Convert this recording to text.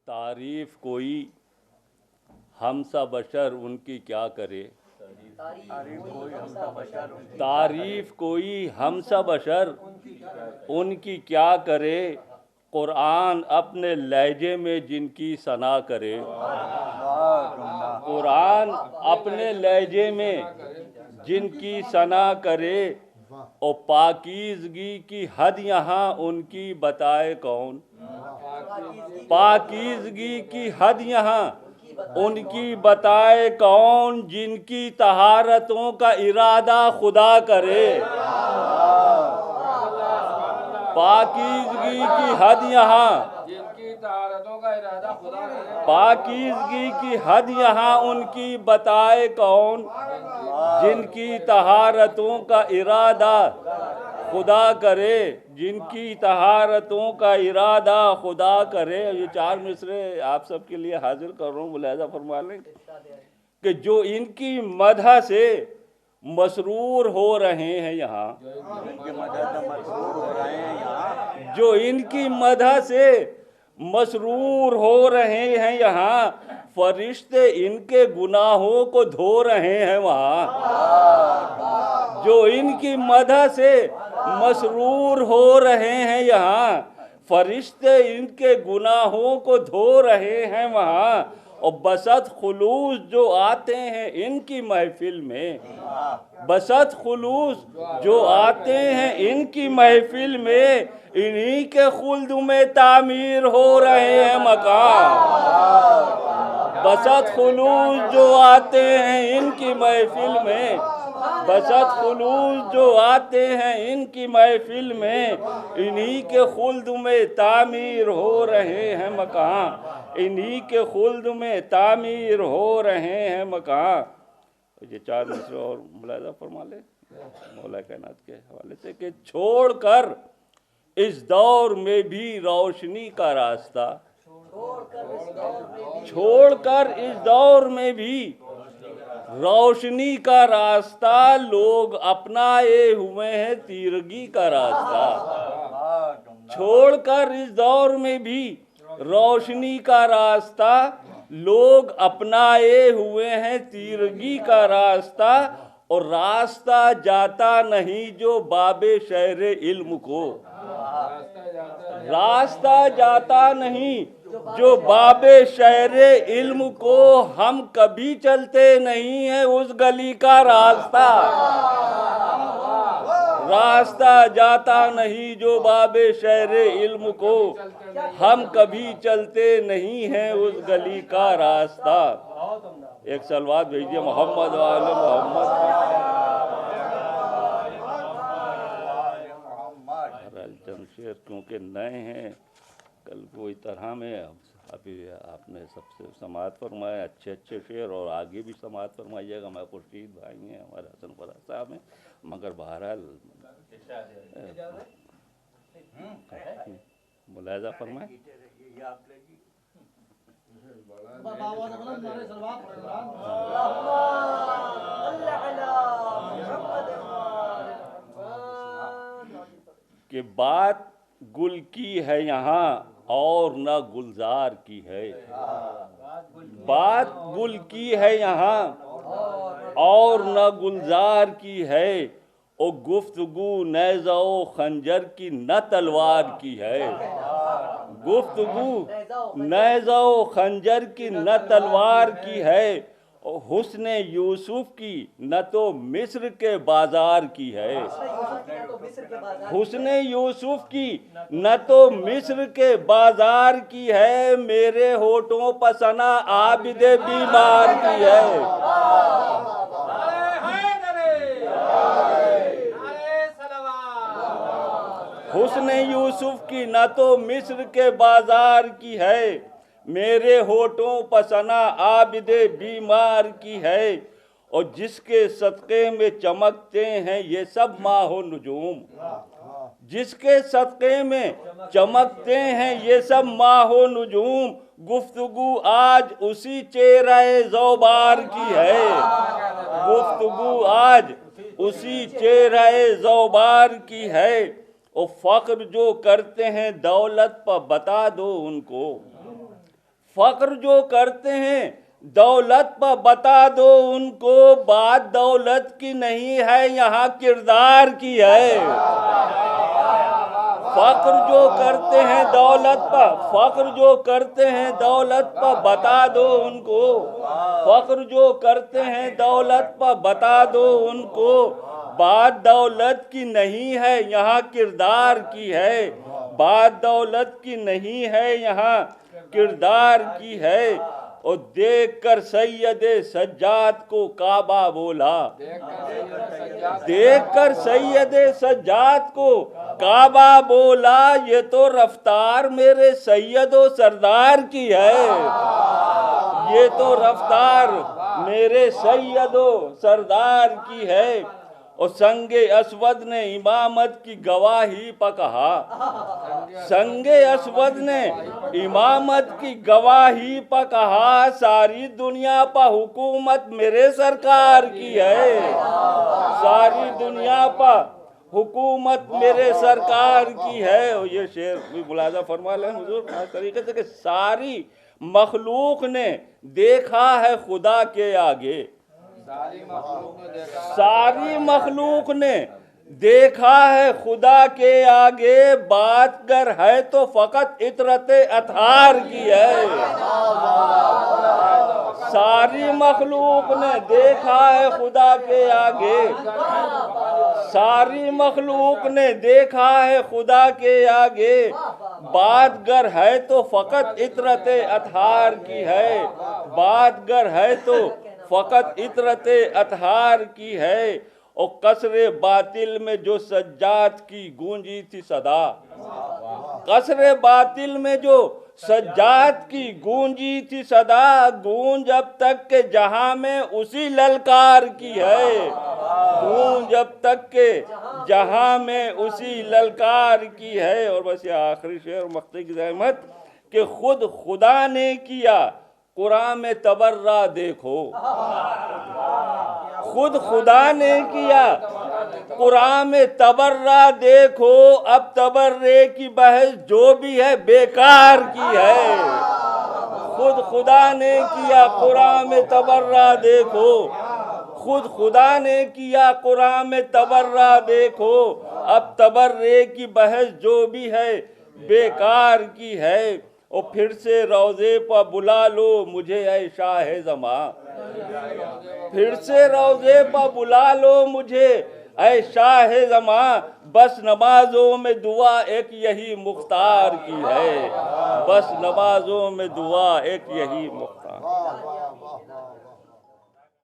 तारीफ कोई हमसा बशर उनकी क्या करे, तारीफ कोई हमसा बशर उनकी क्या करे, कुरान अपने लहजे में जिनकी सना करे, कुरान अपने लहजे में जिनकी सना करे, और पाकीज़गी की हद यहाँ उनकी बताए कौन, पाकीज़गी की हद यहाँ उनकी बताए कौन, जिनकी तहारतों का इरादा खुदा करे, पाकीज़गी की हद यहाँ जिनकी तहारतों का इरादा खुदा करे, पाकीज़गी की हद यहाँ उनकी बताए कौन, जिनकी तहारतों का इरादा खुदा करे, जिनकी तहारतों का इरादा खुदा करे। ये 4 मिसरे आप सबके लिए हाजिर कर रहा हूँ, मुलाहिज़ा फरमा लें कि जो इनकी मदह से मसरूर हो रहे हैं यहाँ, जो इनकी मदह से मसरूर हो रहे हैं यहाँ, फरिश्ते इनके गुनाहों को धो रहे हैं वहाँ, जो इनकी मदह से मसरूर हो रहे हैं यहाँ, फरिश्ते इनके गुनाहों को धो रहे हैं वहाँ, और बसत खुलूस जो आते हैं इनकी महफिल में, बसत खुलूस जो आते हैं इनकी महफिल में, इन्हीं के खुल्द में तामीर हो रहे हैं मकान, बसत खुलूस जो आते हैं इनकी महफिल में, बसत खुलूस जो आते हैं इनकी महफिल में, इन्हीं के खुल्द में तामीर हो रहे हैं मकान, इन्हीं के खुल्द में तामीर हो रहे हैं मकान। ये 4 मिसरे और मुलाहिज़ा फरमा ले मौला कायनात के हवाले से कि छोड़कर इस दौर में भी रोशनी का रास्ता, छोड़कर इस दौर में भी रोशनी का रास्ता, लोग अपनाए हुए हैं तीरगी का रास्ता, छोड़कर इस दौर में भी रोशनी का रास्ता, लोग अपनाए हुए हैं तीरगी का रास्ता, और रास्ता जाता नहीं जो बाबे शहर इल्म को, रास्ता जाता नहीं जो बाबे शहर इल्म को, हम कभी चलते नहीं हैं उस गली का रास्ता, रास्ता जाता नहीं जो बाबे शहर इल्म को, हम कभी चलते नहीं हैं उस गली का रास्ता। एक सलवात भेजिए मोहम्मद वाले मोहम्मद। जमशेद क्योंकि नए हैं, कल कोई तरह में अभी आपने सबसे समाअत फरमाया, अच्छे अच्छे शेर, और आगे भी समाअत फरमाइएगा। मैं खुर्शीद भाई हैं, हमारे हसन फराज साहब हैं, मगर बहरहाल मुलाहिज़ा फरमाएं। कि बात गुल की है यहाँ और न गुलजार की है, बात गुल की है यहाँ और न गुलजार की है, और गुफ्तगू नेज़ो खंजर की न तलवार की है, गुफ्तगू नेज़ो खंजर की न तलवार की है, और हुस्ने यूसुफ की न तो मिस्र के बाजार की है, हुस्ने यूसुफ की न तो मिस्र के बाजार की है, मेरे होठों पर सना आबिदे बीमार की है, हुस्ने यूसुफ की न तो मिस्र के बाजार की है, मेरे होठों पर सना आबिदे बीमार की है, और जिसके सदक़े में चमकते हैं ये सब माहो नजूम, जिसके सदक़े में चमकते हैं ये सब माहो नजूम, गुफ्तगू आज उसी चेहरे ज़ौबार की है, गुफ्तगू आज उसी चेहरे ज़ौबार की है, और फ़ख्र जो करते हैं दौलत पर बता दो उनको, فخر جو کرتے ہیں دولت پر بتا دو ان کو، بات دولت کی نہیں ہے یہاں کردار کی ہے۔ فخر جو کرتے ہیں دولت پر، فخر جو کرتے ہیں دولت پر بتا دو ان کو، فخر جو کرتے ہیں دولت پر بتا دو ان کو، بات دولت کی نہیں ہے یہاں کردار کی ہے، بات دولت کی نہیں ہے یہاں کردار کی ہے۔ اور دیکھ کر سید سجاد کو کعبہ بولا، دیکھ کر سید سجاد کو کعبہ بولا، یہ تو رفتار میرے سید و سردار کی ہے، یہ تو رفتار میرے سید و سردار کی ہے۔ اور سنگ اسود نے امامت کی گواہی پر کہا، سنگ اسود نے امامت کی گواہی پر کہا، ساری دنیا پر حکومت میرے سرکار کی ہے، ساری دنیا پر حکومت میرے سرکار کی ہے۔ اور یہ شعر بھی ملاحظہ فرما لیں حضور اس طریقے سے کہ ساری مخلوق نے دیکھا ہے خدا کے آگے، ساری مخلوق نے دیکھا ہے خدا کے آگے، بات گر ہے تو فقط عطرت اطہار کی ہے، ساری مخلوق نے دیکھا ہے خدا کے آگے، ساری مخلوق نے دیکھا ہے خدا کے آگے، بات گر ہے تو فقط عطرت اطہار کی ہے، بات گر ہے تو فقط عطرت اطہار کی ہے۔ اور قصر باطل میں جو سجاد کی گونجی تھی صدا، قصر باطل میں جو سجاد کی گونجی تھی صدا، گونج اب تک کہ جہاں میں اسی للکار کی ہے، گونج اب تک کہ جہاں میں اسی للکار کی ہے۔ اور بس یہ آخری شعر مقطع کی زحمت کہ خود خدا نے کیا قرآن میں تبرہ دیکھو، خود خدا نے کیا قرآن میں تبرہ دیکھو، اب تبرے کی بحث جو بھی ہے بیکار کی ہے، خود خدا نے کیا قرآن میں تبرہ دیکھو، خود خدا نے کیا قرآن میں تبرہ دیکھو، اب تبرے کی بحث جو بھی ہے بیکار کی ہے۔ اور پھر سے روضے پر بلا لو مجھے اے شاہ زماں، پھر سے روضے پر بلا لو مجھے اے شاہ زماں، بس نمازوں میں دعا ایک یہی مختار کی ہے، بس نمازوں میں دعا ایک یہی مختار۔